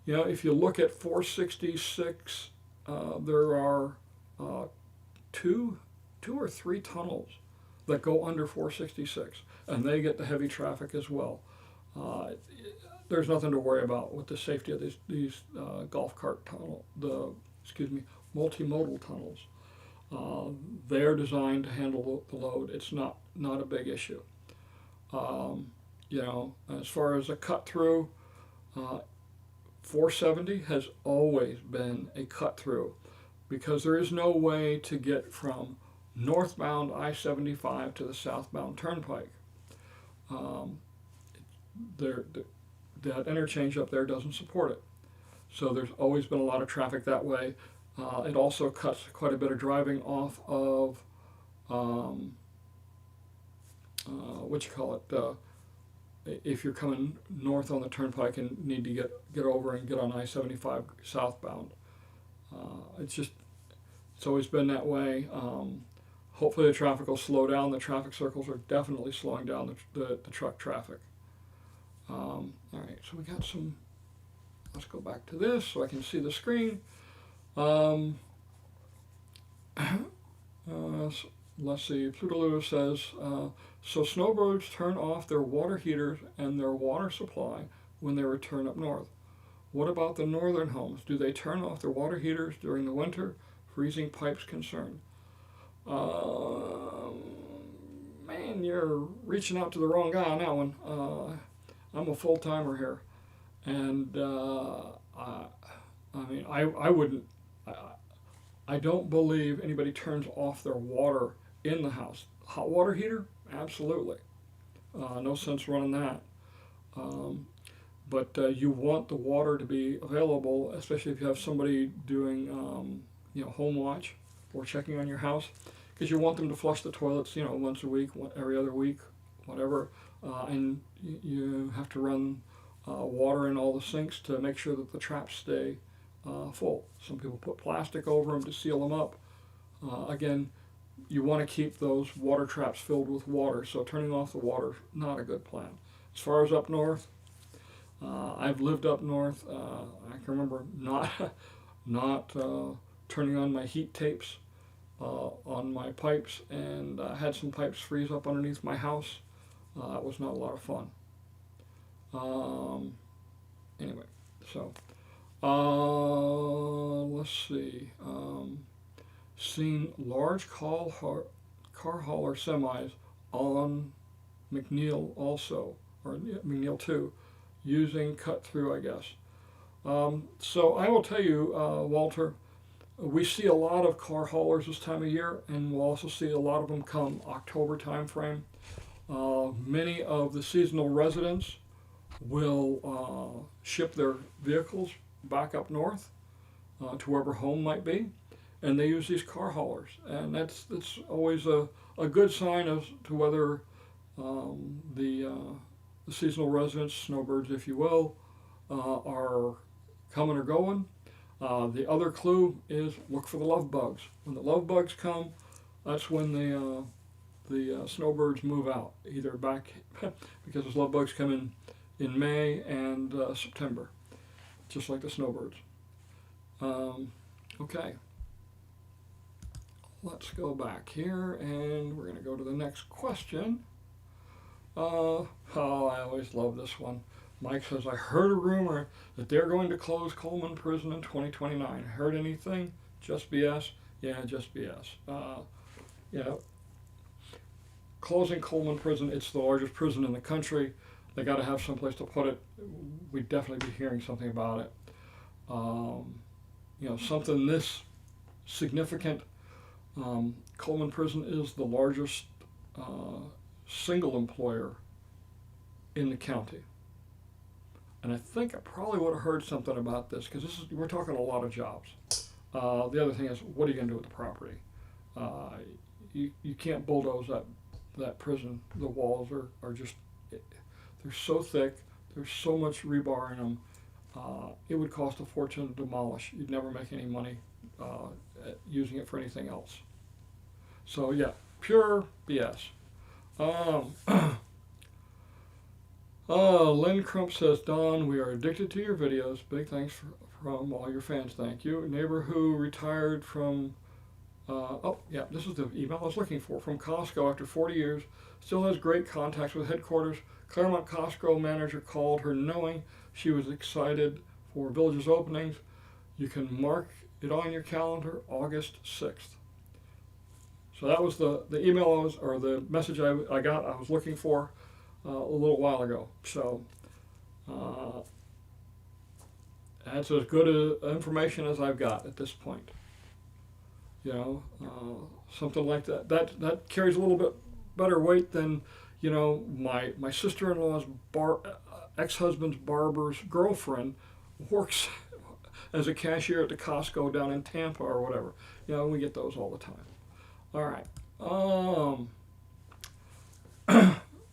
if you look at 466, there are two or three tunnels that go under 466, and they get the heavy traffic as well. There's nothing to worry about with the safety of these golf cart multimodal tunnels. They're designed to handle the load. It's not a big issue. As far as a cut through, 470 has always been a cut through, because there is no way to get from northbound I-75 to the southbound Turnpike. That interchange up there doesn't support it. So there's always been a lot of traffic that way. It also cuts quite a bit of driving off of, if you're coming north on the Turnpike and need to get over and get on I-75 southbound. It's always been that way. Hopefully the traffic will slow down. The traffic circles are definitely slowing down the truck traffic. All right, so we got some, let's go back to this so I can see the screen. Let's see, Plutaloo says, so snowbirds turn off their water heaters and their water supply when they return up north. What about the northern homes? Do they turn off their water heaters during the winter? Freezing pipes concern. Man, you're reaching out to the wrong guy on that one. I'm a full-timer here, and I wouldn't. I don't believe anybody turns off their water in the house. Hot water heater, absolutely. No sense running that. But you want the water to be available, especially if you have somebody doing, home watch or checking on your house, because you want them to flush the toilets, once a week, every other week, whatever. And you have to run water in all the sinks to make sure that the traps stay full. Some people put plastic over them to seal them up. Again, you want to keep those water traps filled with water, so turning off the water is not a good plan. As far as up north, I've lived up north. I can remember not turning on my heat tapes on my pipes, and had some pipes freeze up underneath my house. That was not a lot of fun. Anyway, so let's see. Seen large car hauler semis on McNeil also, or McNeil 2, using cut through, I guess. So I will tell you, Walter, we see a lot of car haulers this time of year, and we'll also see a lot of them come October time frame. Many of the seasonal residents will ship their vehicles back up north to wherever home might be, and they use these car haulers, and that's always a good sign as to whether the seasonal residents, snowbirds if you will, are coming or going. The other clue is look for the love bugs. When the love bugs come, that's when the snowbirds move out, either back because those love bugs come in May and September, just like the snowbirds. Okay, let's go back here and we're going to go to the next question. Oh, I always love this one. Mike says, I heard a rumor that they're going to close Coleman Prison in 2029. Heard anything? Just BS? Yeah, just BS. Closing Coleman Prison, it's the largest prison in the country. They got to have someplace to put it. We'd definitely be hearing something about it. Something this significant. Coleman Prison is the largest single employer in the county. And I think I probably would have heard something about this because we're talking a lot of jobs. The other thing is, what are you going to do with the property? You can't bulldoze that prison. The walls are just, they're so thick. There's so much rebar in them. It would cost a fortune to demolish. You'd never make any money using it for anything else. So yeah, pure BS. Lynn Crump says, Don, we are addicted to your videos. Big thanks from all your fans. Thank you. A neighbor who retired from, this is the email I was looking for, from Costco after 40 years, still has great contacts with headquarters. Claremont Costco manager called her knowing she was excited for Village's openings. You can mark it on your calendar, August 6th. So that was the email or the message I got, I was looking for a little while ago. So that's as good information as I've got at this point. Something like that. That carries a little bit better weight than, my sister-in-law's ex-husband's barber's girlfriend works as a cashier at the Costco down in Tampa or whatever. We get those all the time. All right. All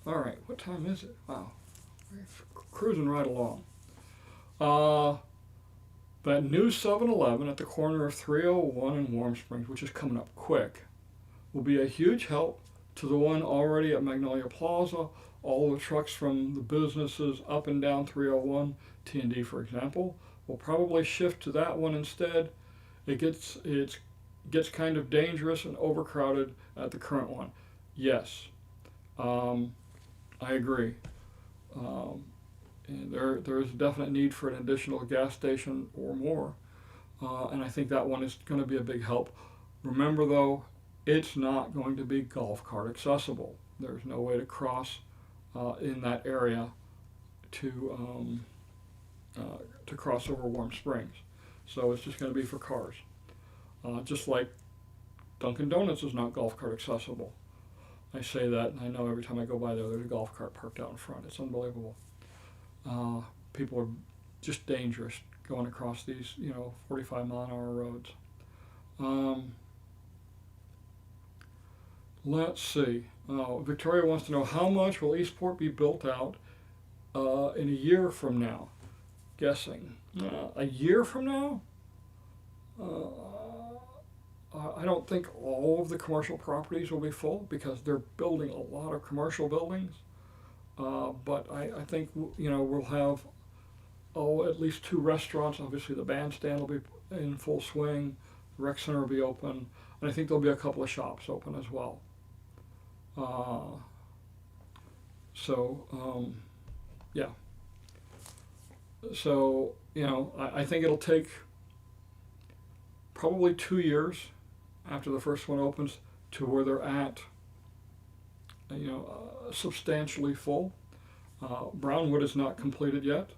right. What time is it? Wow. We're cruising right along. That new 7-Eleven at the corner of 301 and Warm Springs, which is coming up quick, will be a huge help to the one already at Magnolia Plaza. All the trucks from the businesses up and down 301, T&D for example, will probably shift to that one instead. It gets kind of dangerous and overcrowded at the current one. Yes, I agree. And there is a definite need for an additional gas station or more, and I think that one is going to be a big help. Remember though, it's not going to be golf cart accessible. There's no way to cross in that area to cross over Warm Springs. So it's just going to be for cars. Just like Dunkin' Donuts is not golf cart accessible. I say that, and I know every time I go by there, there's a golf cart parked out in front. It's unbelievable. People are just dangerous going across these, 45-mile-an-hour roads. Let's see. Victoria wants to know, how much will Eastport be built out in a year from now? Guessing. A year from now? I don't think all of the commercial properties will be full because they're building a lot of commercial buildings. But I think, we'll have, at least 2 restaurants. Obviously the bandstand will be in full swing, the rec center will be open, and I think there'll be a couple of shops open as well. Yeah. So, I think it'll take probably 2 years after the first one opens to where they're at, substantially full. Brownwood is not completed yet.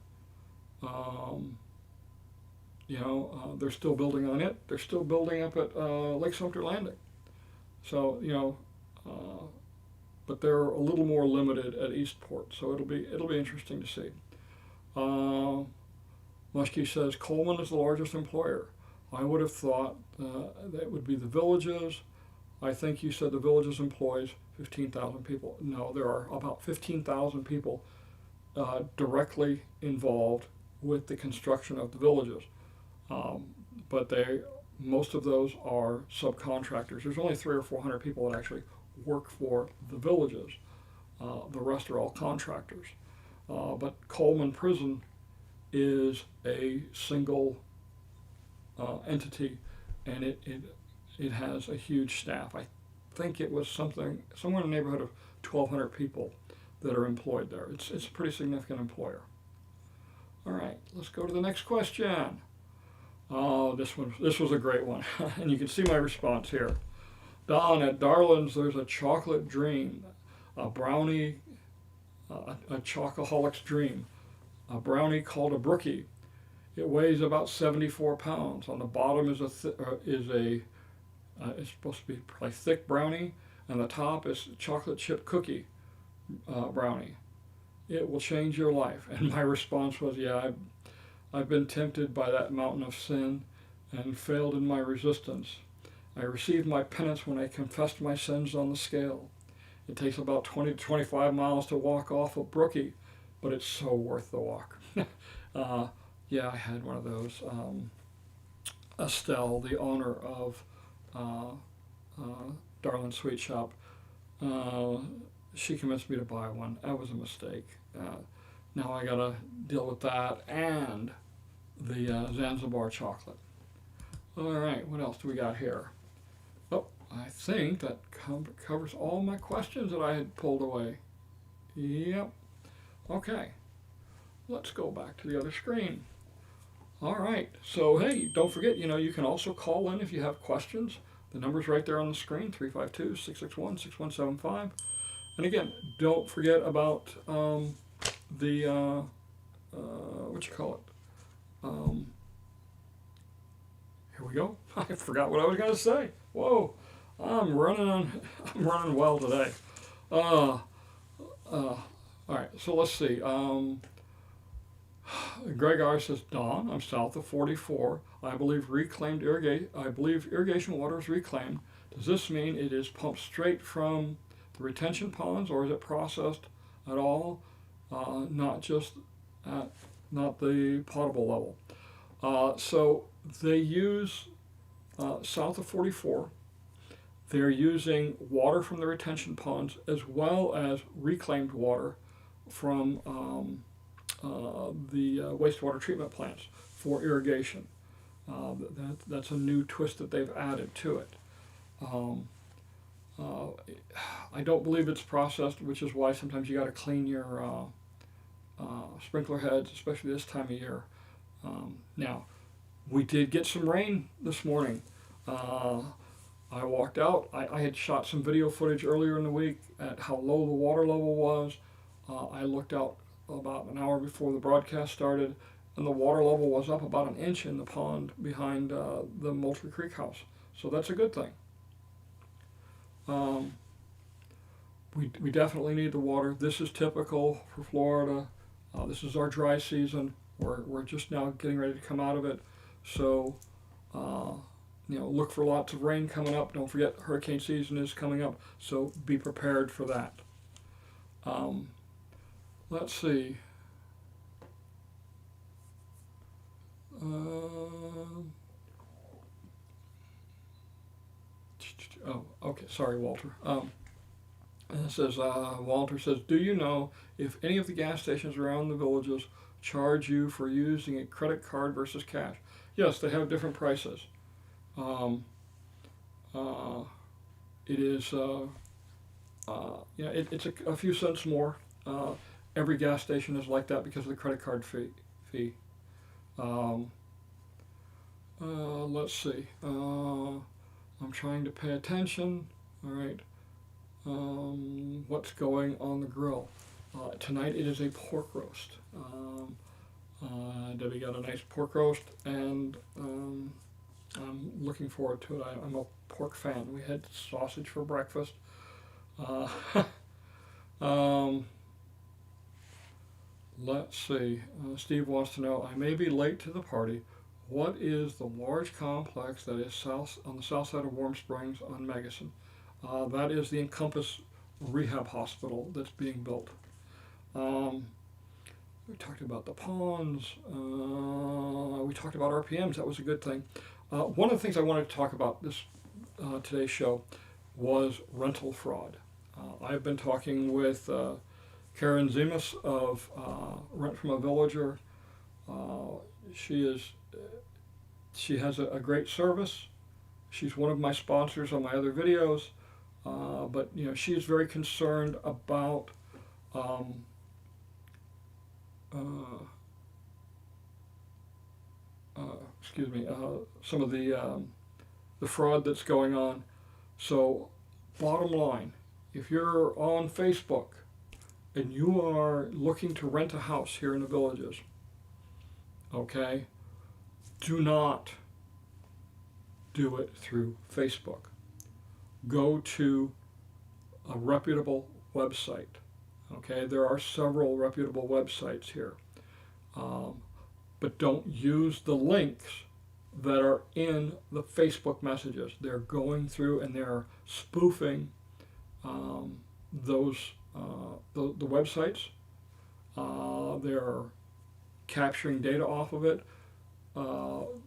They're still building on it. They're still building up at Lake Sumter Landing. So, but they're a little more limited at Eastport. So it'll be interesting to see. Muskie says Coleman is the largest employer. I would have thought that would be the Villages. I think you said the Villages employs 15,000 people. No, there are about 15,000 people directly involved with the construction of the villages. Um, but most of those are subcontractors. There's only 300 or 400 people that actually work for the villages. The rest are all contractors. But Coleman Prison is a single entity, and it has a huge staff. I think it was somewhere in the neighborhood of 1,200 people that are employed there. It's a pretty significant employer. All right, let's go to the next question. Oh, this was a great one, and you can see my response here. Don, at Darlin's, there's a chocolate dream, a brownie, a chocoholic's dream, a brownie called a brookie. It weighs about 74 pounds. On the bottom is it's supposed to be like thick brownie, and the top is chocolate chip cookie brownie. It will change your life. And my response was, yeah, I've been tempted by that mountain of sin and failed in my resistance. I received my penance when I confessed my sins on the scale. It takes about 20 to 25 miles to walk off of Brookie, but it's so worth the walk. Yeah, I had one of those. Estelle, the owner of Darling Sweet Shop, she convinced me to buy one. That was a mistake. Now I gotta deal with that and the Zanzibar chocolate. All right, what else do we got here? Oh, I think that covers all my questions that I had pulled away. Yep. Okay, let's go back to the other screen. All right, so hey, don't forget, you can also call in if you have questions. The number's right there on the screen, 352-661-6175. And again, don't forget about here we go. I forgot what I was going to say. Whoa, I'm running well today. All right, so let's see. Greg R says, Don, I'm south of 44. I believe irrigation water is reclaimed. Does this mean it is pumped straight from the retention ponds, or is it processed at all? Not the potable level. So they use south of 44. They're using water from the retention ponds as well as reclaimed water from the wastewater treatment plants for irrigation. That's a new twist that they've added to it. I don't believe it's processed, which is why sometimes you got to clean your sprinkler heads, especially this time of year. Now, we did get some rain this morning. I walked out. I had shot some video footage earlier in the week at how low the water level was. I looked out about an hour before the broadcast started, and the water level was up about an inch in the pond behind the Moultrie Creek house. So that's a good thing. We definitely need the water. This is typical for Florida. This is our dry season. We're just now getting ready to come out of it. So, look for lots of rain coming up. Don't forget hurricane season is coming up, so be prepared for that. Let's see. Oh, okay. Sorry, Walter. And it says, Walter says, do you know if any of the gas stations around the villages charge you for using a credit card versus cash? Yes, they have different prices. It is, it's a few cents more. Every gas station is like that because of the credit card fee. Let's see. I'm trying to pay attention. All right. What's going on the grill? Tonight it is a pork roast. Debbie got a nice pork roast, and I'm looking forward to it. I'm a pork fan. We had sausage for breakfast. Let's see. Steve wants to know, I may be late to the party. What is the large complex that is on the south side of Warm Springs on Megacin? That is the Encompass Rehab Hospital that's being built. We talked about the pawns. We talked about RPMs. That was a good thing. One of the things I wanted to talk about this today's show was rental fraud. I've been talking with Karen Zemus of Rent from a Villager. She has a great service. She's one of my sponsors on my other videos, but she is very concerned about some of the fraud that's going on. So, bottom line, if you're on Facebook and you are looking to rent a house here in the Villages, okay, do not do it through Facebook. Go to a reputable website. Okay, there are several reputable websites here. But don't use the links that are in the Facebook messages. They're going through and they're spoofing the websites. They're capturing data off of it,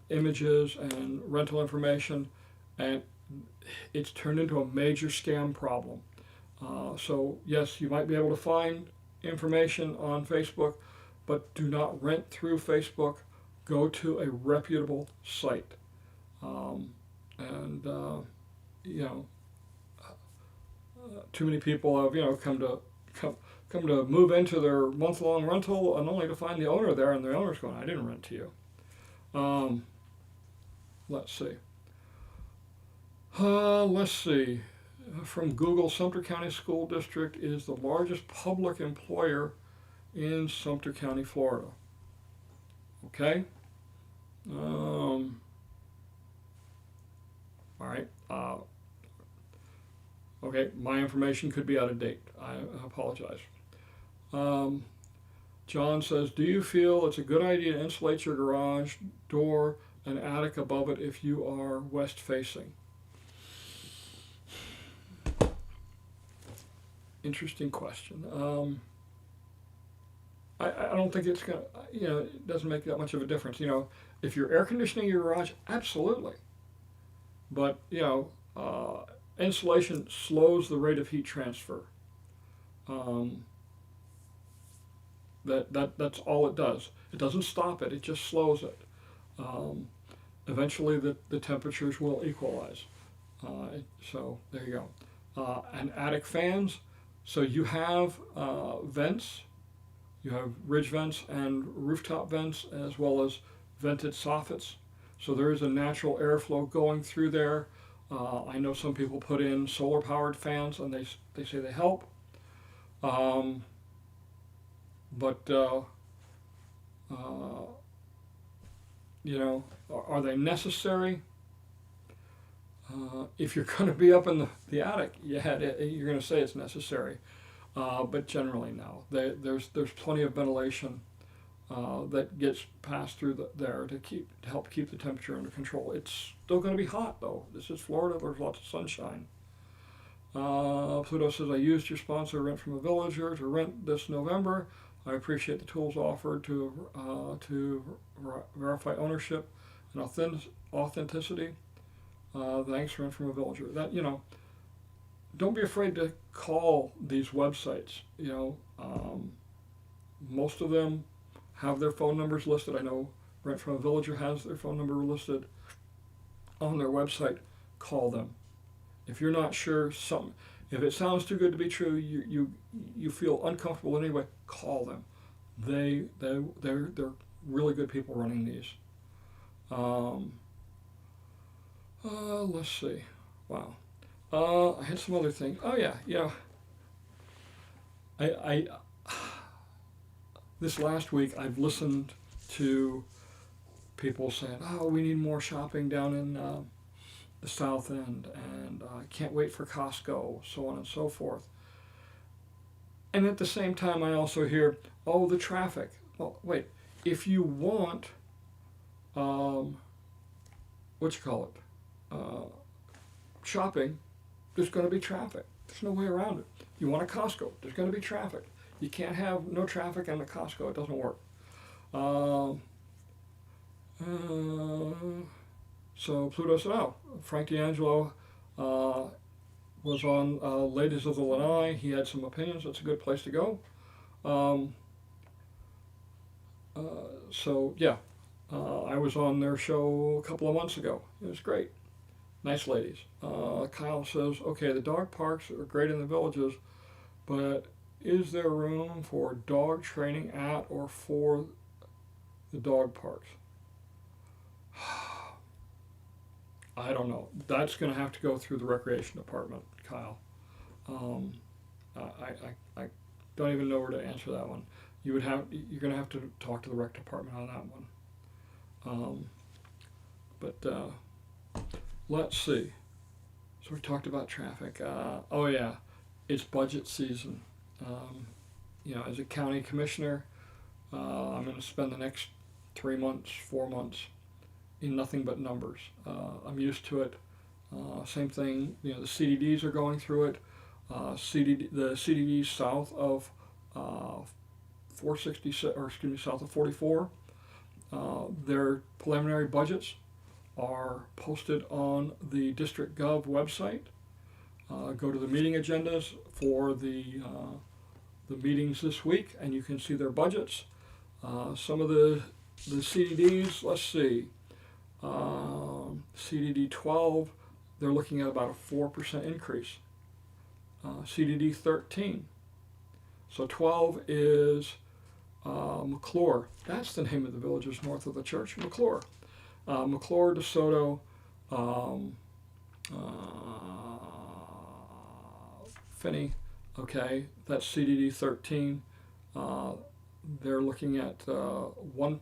images and rental information, and it's turned into a major scam problem. So yes, you might be able to find information on Facebook, but do not rent through Facebook. Go to a reputable site. Too many people have come to move into their month-long rental and only to find the owner there, and the owner's going, "I didn't rent to you." Let's see. From Google, Sumter County School District is the largest public employer in Sumter County, Florida. Okay. All right. Okay, my information could be out of date. I apologize. John says, do you feel it's a good idea to insulate your garage door and attic above it if you are west facing? Interesting question. I don't think it's gonna, it doesn't make that much of a difference. If you're air conditioning your garage, absolutely. But, insulation slows the rate of heat transfer. That's all it does. It doesn't stop it, it just slows it. Eventually the temperatures will equalize. So there you go. And attic fans, so you have vents, you have ridge vents and rooftop vents as well as vented soffits. So there is a natural airflow going through there. I know some people put in solar powered fans and they say they help. Are they necessary? If you're going to be up in the attic, yeah, you're going to say it's necessary. But generally, no. There's plenty of ventilation that gets passed through there to help keep the temperature under control. It's still going to be hot though. This is Florida. There's lots of sunshine. Pluto says, I used your sponsor, Rent from a Villager, to rent this November. I appreciate the tools offered to verify ownership and authenticity. Thanks, Rent from a Villager. That don't be afraid to call these websites. Most of them have their phone numbers listed. I know Rent from a Villager has their phone number listed on their website. Call them. If you're not sure, if it sounds too good to be true, you feel uncomfortable in any way, call them. They're really good people running these. Let's see. Wow. I had some other things. Oh yeah. I this last week I've listened to people saying, "Oh, we need more shopping down in the South End, and I can't wait for Costco," so on and so forth. And at the same time, I also hear, "Oh, the traffic." Well, wait. If you want, shopping, there's going to be traffic. There's no way around it. You want a Costco, there's going to be traffic. You can't have no traffic and a Costco. It doesn't work. Uh, so Pluto said, oh, Frank D'Angelo was on Ladies of the Lanai. He had some opinions. That's a good place to go. So yeah, I was on their show a couple of months ago. It was great. Nice ladies. Kyle says, okay, the dog parks are great in the villages, but is there room for dog training at or for the dog parks? I don't know. That's going to have to go through the recreation department, Kyle. I don't even know where to answer that one. You're going to have to talk to the rec department on that one. Let's see. So we talked about traffic. Oh yeah, it's budget season. As a county commissioner, I'm going to spend the next 3 months, 4 months in nothing but numbers. I'm used to it. Same thing, the CDDs are going through it. The CDDs south of 466, or excuse me, south of 44, their preliminary budgets are posted on the District Gov website. Go to the meeting agendas for the meetings this week, and you can see their budgets. Some of the CDDs, let's see, CDD 12, they're looking at about a 4% increase. CDD 13, so 12 is McClure. That's the name of the villages north of the church, McClure. McClure, DeSoto, Finney, okay, that's CDD 13. They're looking at 4%.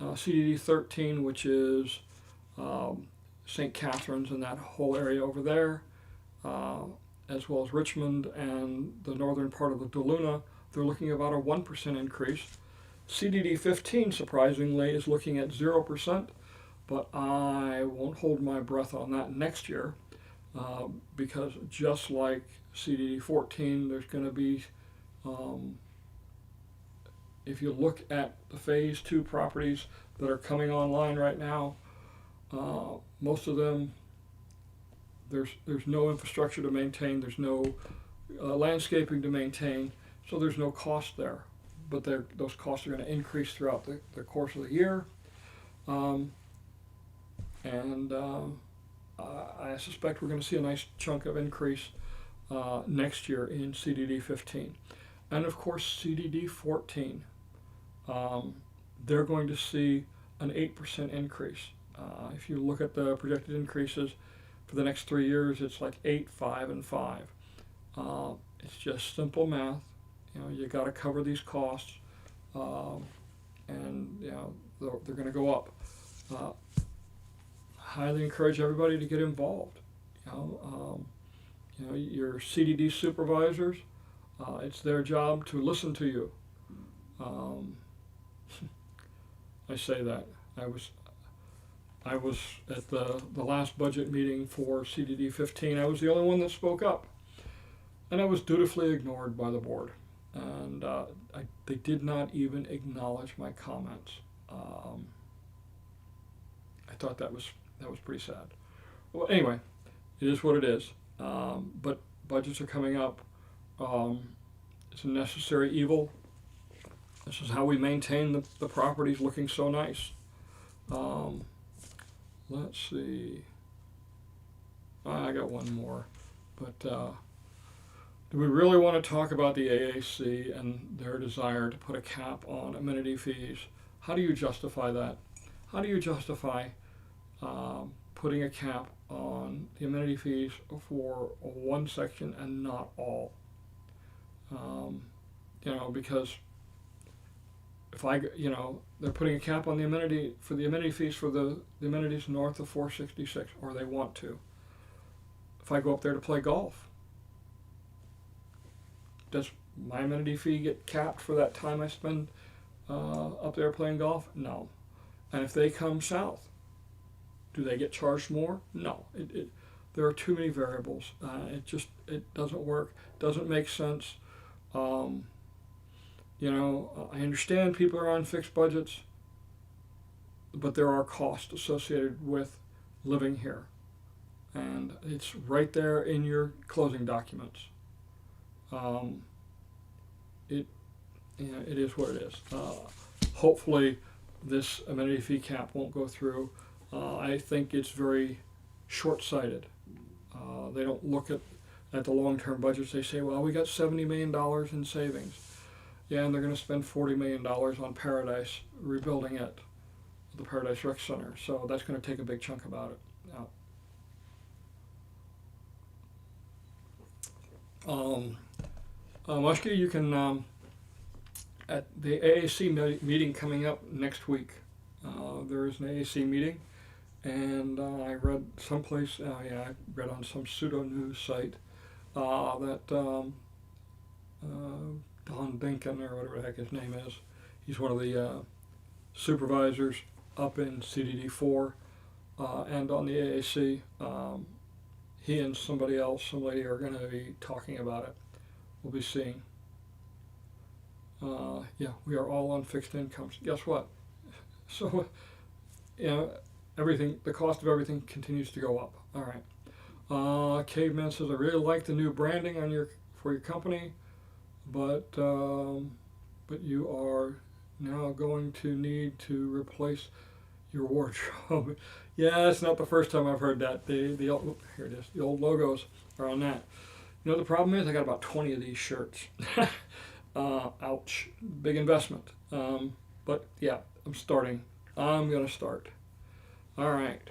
CDD 13, which is St. Catharines and that whole area over there, as well as Richmond and the northern part of the DeLuna, they're looking at about a 1% increase. CDD 15, surprisingly, is looking at 0%, but I won't hold my breath on that next year, because just like CDD 14, there's going to be, if you look at the Phase 2 properties that are coming online right now, most of them, there's no infrastructure to maintain, there's no landscaping to maintain, so there's no cost there. But those costs are going to increase throughout the course of the year. I suspect we're going to see a nice chunk of increase next year in CDD 15. And of course, CDD 14, they're going to see an 8% increase. If you look at the projected increases for the next 3 years, it's like 8, 5, and 5. It's just simple math. You got to cover these costs, and they're going to go up. Highly encourage everybody to get involved. Your CDD supervisors, it's their job to listen to you. I say that. I was at the last budget meeting for CDD 15. I was the only one that spoke up, and I was dutifully ignored by the board. And they did not even acknowledge my comments. I thought that was pretty sad. Well, anyway, it is what it is. But budgets are coming up. It's a necessary evil. This is how we maintain the properties looking so nice. Let's see. I got one more, but. Do we really want to talk about the AAC and their desire to put a cap on amenity fees? How do you justify that? How do you justify putting a cap on the amenity fees for one section and not all? Because if they're putting a cap on the amenity fees for the amenities north of 466, or they want to. If I go up there to play golf, does my amenity fee get capped for that time I spend up there playing golf? No. And if they come south, do they get charged more? No. There are too many variables. It doesn't work. Doesn't make sense. I understand people are on fixed budgets, but there are costs associated with living here, and it's right there in your closing documents. It is what it is. Hopefully, this amenity fee cap won't go through. I think it's very short-sighted. They don't look at the long-term budgets. They say, well, we got $70 million in savings. Yeah, and they're going to spend $40 million on Paradise, rebuilding it, the Paradise Rec Center. So that's going to take a big chunk about it. Muskie, you can, at the AAC meeting coming up next week, there is an AAC meeting, and I read someplace, I read on some pseudo-news site that Don Binkin, or whatever the heck his name is, he's one of the supervisors up in CDD4 and on the AAC. He and somebody else, some lady, are going to be talking about it. We'll be seeing. Yeah, we are all on fixed incomes. Guess what? So, everything, the cost of everything continues to go up. All right. Caveman says, I really like the new branding on for your company, but you are now going to need to replace your wardrobe. Yeah, it's not the first time I've heard that. The old, here it is. The old logos are on that. You know, the problem is I got about 20 of these shirts. Ouch. Big investment. But yeah, I'm starting. I'm going to start. All right.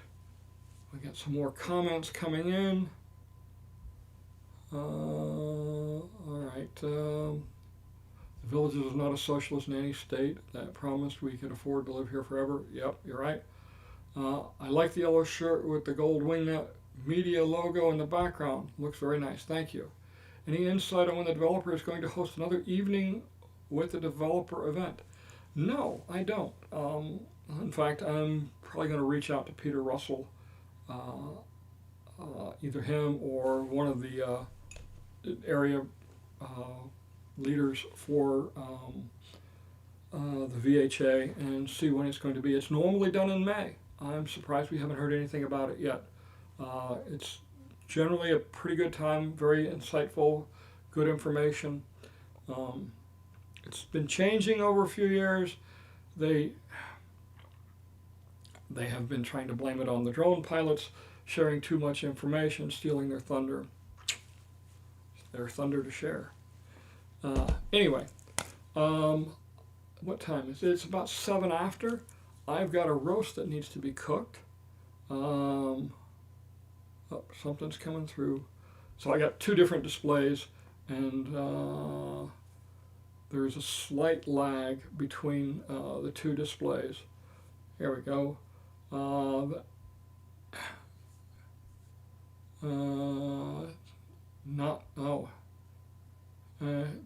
We got some more comments coming in. All right. The Villages is not a socialist nanny state that promised we could afford to live here forever. Yep, you're right. I like the yellow shirt with the gold Wingnut media logo in the background. Looks very nice. Thank you. Any insight on when the developer is going to host another evening with the developer event? No, I don't. In fact, I'm probably going to reach out to Peter Russell, either him or one of the area leaders for the VHA, and see when it's going to be. It's normally done in May. I'm surprised we haven't heard anything about it yet. It's generally a pretty good time, very insightful, good information. It's been changing over a few years. They have been trying to blame it on the drone pilots sharing too much information, stealing their thunder. Their thunder to share. Anyway, what time is it? It's about 7 after. I've got a roast that needs to be cooked. Oh, something's coming through. So I got 2 different displays, and there's a slight lag between the 2 displays. Here we go.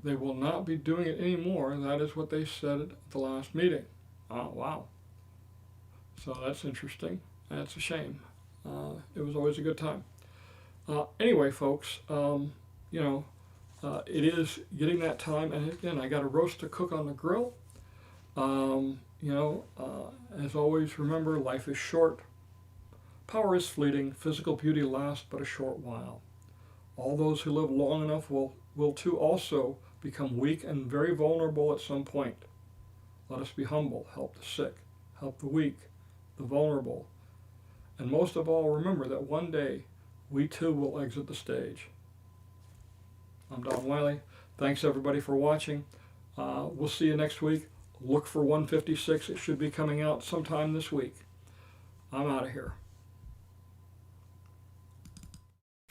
They will not be doing it anymore. That is what they said at the last meeting. Oh, wow. So that's interesting. That's a shame. It was always a good time. Anyway, folks, it is getting that time, and again, I got a roast to cook on the grill. As always, remember, life is short. Power is fleeting. Physical beauty lasts but a short while. All those who live long enough will too also become weak and very vulnerable at some point. Let us be humble, help the sick, help the weak, the vulnerable. And most of all, remember that one day we too will exit the stage. I'm Don Wiley. Thanks everybody for watching. We'll see you next week. Look for 156. It should be coming out sometime this week. I'm out of here.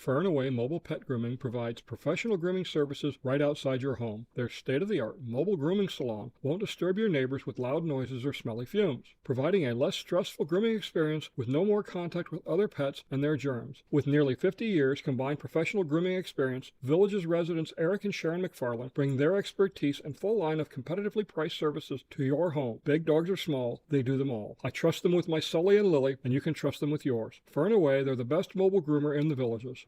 Fern Away Mobile Pet Grooming provides professional grooming services right outside your home. Their state-of-the-art mobile grooming salon won't disturb your neighbors with loud noises or smelly fumes, providing a less stressful grooming experience with no more contact with other pets and their germs. With nearly 50 years combined professional grooming experience, Village's residents Eric and Sharon McFarland bring their expertise and full line of competitively priced services to your home. Big dogs or small, they do them all. I trust them with my Sully and Lily, and you can trust them with yours. Fern Away, they're the best mobile groomer in the Villages.